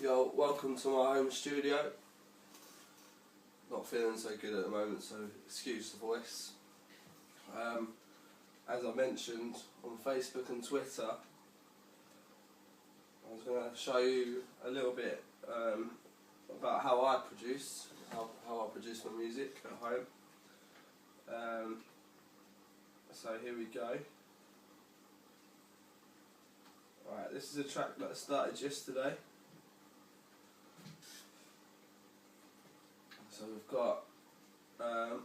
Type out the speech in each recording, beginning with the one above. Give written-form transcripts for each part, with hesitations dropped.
y'all, welcome to my home studio. Not feeling so good at the moment, so excuse the voice. As I mentioned on Facebook and Twitter, I was going to show you a little bit about how I produce my music at home. So here we go. Right, this is a track that I started yesterday. So we've got a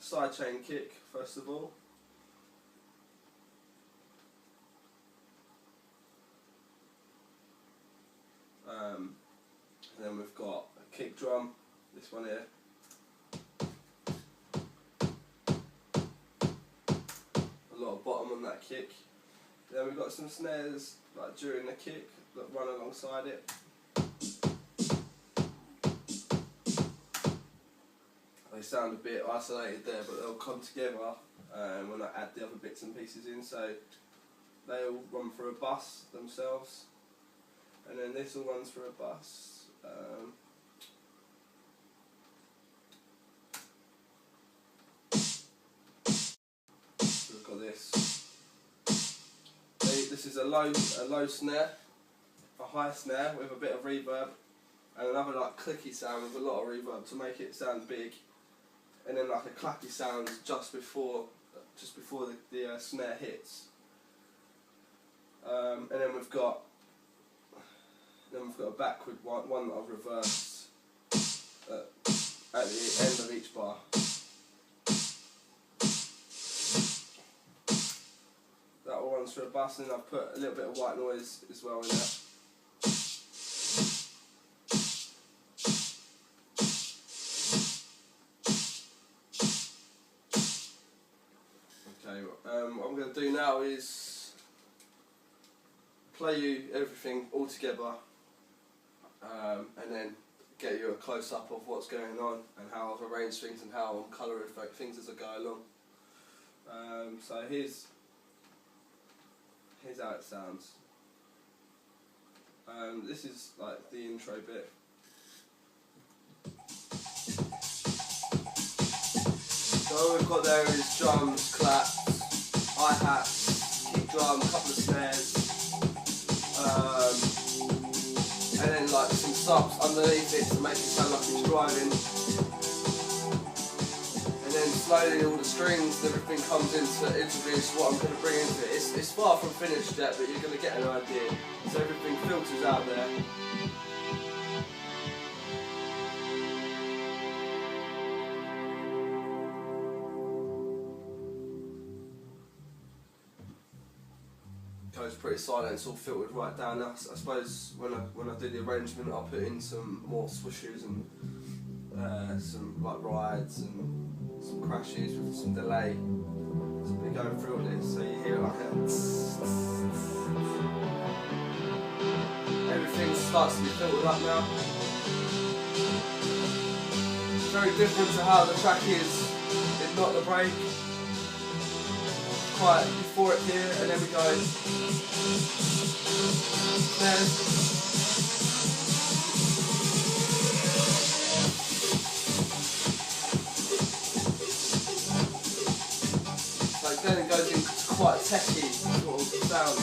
sidechain kick first of all. And then we've got a kick drum, this one here. A lot of bottom on that kick. Then we've got some snares like during the kick that run alongside it. They sound a bit isolated there, but they'll come together when I add the other bits and pieces in, so they all run through a bus themselves. And then this all runs through a bus. So we've got this. This is a low snare, a high snare with a bit of reverb, and another like clicky sound with a lot of reverb to make it sound big, and then like a clappy sound just before the snare hits. And then we've got a backward one that I've reversed at the end of each bar. That all runs through a bus, and then I've put a little bit of white noise as well in there. Okay, what I'm going to do now is play you everything all together, and then get you a close-up of what's going on and how I've arranged things and how I'm colouring things as I go along. So here's how it sounds. This is like the intro bit. So all we've got there is drums, claps, hi-hats, kick drum, a couple of snares, and then like some subs underneath it to make it sound like it's driving. And then slowly all the strings and everything comes into introduce what I'm going to bring into it. It's far from finished yet, but you're going to get an idea. So everything filters out there. Goes pretty silent, it's all filtered right down. I suppose when I do the arrangement, I'll put in some more swooshes and some like rides and some crashes with some delay. So we're going through all this, so you hear like a everything starts to be filtered up now. It's very different to how the track is in Not the Break. Quite euphoric here, and then we go snares. Like then it goes into quite a techy sort of sound.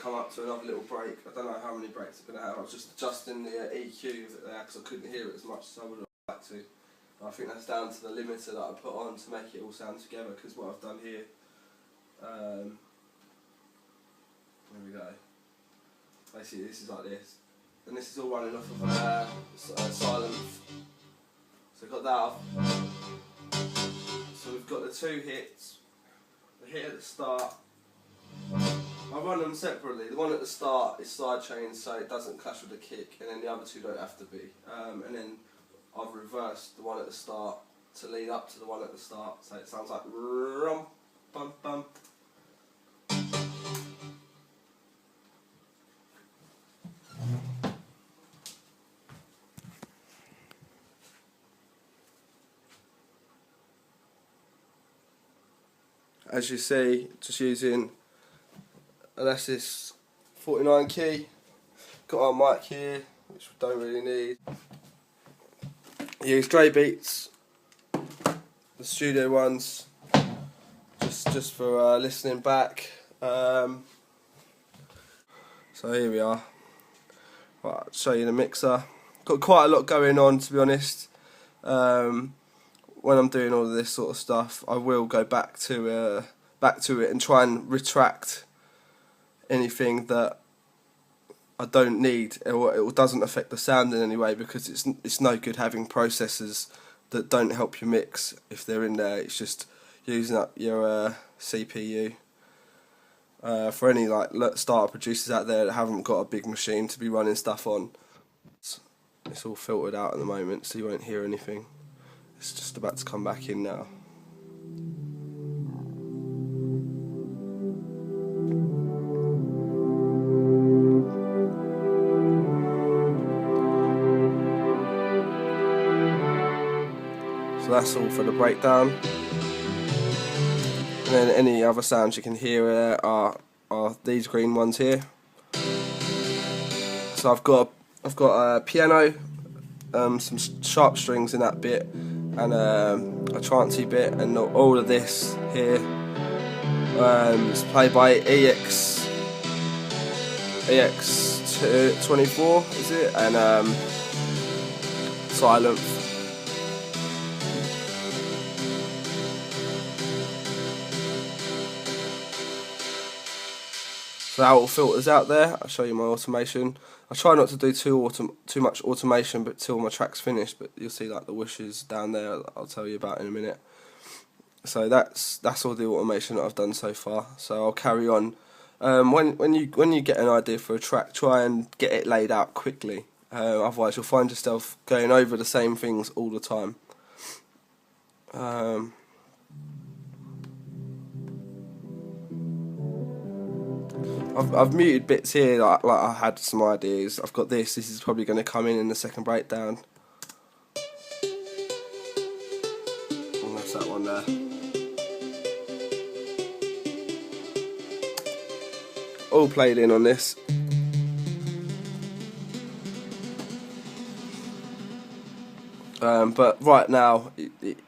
Come up to another little break. I don't know how many breaks I'm going to have. I was just adjusting the EQ there because I couldn't hear it as much as I would have liked to. I think that's down to the limiter that I put on to make it all sound together, because what I've done here, there we go, basically this is like this, and this is all running off of a silent, so we've got that off. So we've got the two hits, the hit at the start, I run them separately. The one at the start is side chained so it doesn't clash with the kick, and then the other two don't have to be. And then I've reversed the one at the start to lead up to the one at the start, so it sounds like rum bum bum. As you see, just using an Alesis 49 key. Got our mic here, which we don't really need. Use Dre Beats, the studio ones, just for listening back. So here we are. Right, I'll show you the mixer. Got quite a lot going on, to be honest. When I'm doing all of this sort of stuff, I will go back to it and try and retract anything that I don't need or it doesn't affect the sound in any way, because it's no good having processors that don't help you mix if they're in there. It's just using up your CPU. For any like starter producers out there that haven't got a big machine to be running stuff on, it's all filtered out at the moment, so you won't hear anything. It's just about to come back in now. So that's all for the breakdown. And then any other sounds you can hear are these green ones here. So I've got a piano, some sharp strings in that bit, and a trancey bit, and all of this here is played by EX24, is it? And silent. So that all filters out there. I'll show you my automation. I try not to do too much automation, but till my track's finished. But you'll see like the whooshes down there. I'll tell you about in a minute. So that's all the automation that I've done so far. So I'll carry on. When you get an idea for a track, try and get it laid out quickly. Otherwise, you'll find yourself going over the same things all the time. I've muted bits here, like I had some ideas. I've got this is probably going to come in the second breakdown. And that's that one there. All played in on this. But right now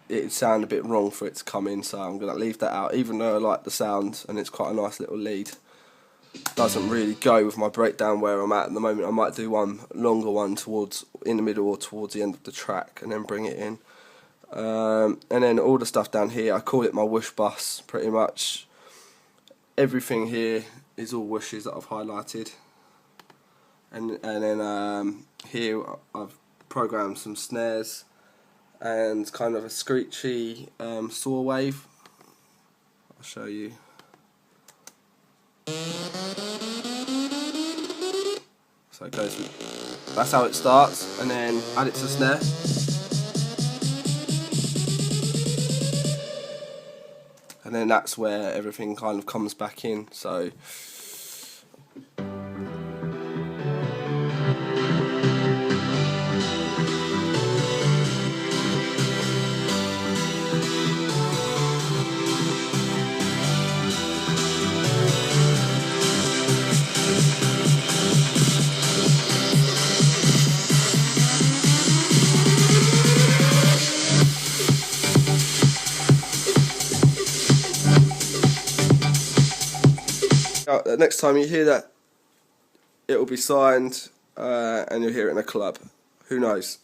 it'd sound a bit wrong for it to come in, so I'm going to leave that out, even though I like the sound and it's quite a nice little lead. Doesn't really go with my breakdown where I'm at the moment. I might do one longer one towards in the middle or towards the end of the track and then bring it in. And then all the stuff down here, I call it my whoosh bus pretty much. Everything here is all whooshes that I've highlighted. And then here I've programmed some snares and kind of a screechy saw wave. I'll show you. So it goes with, that's how it starts, and then add it to the snare. And then that's where everything kind of comes back in. So next time you hear that, it will be signed and you'll hear it in a club. Who knows?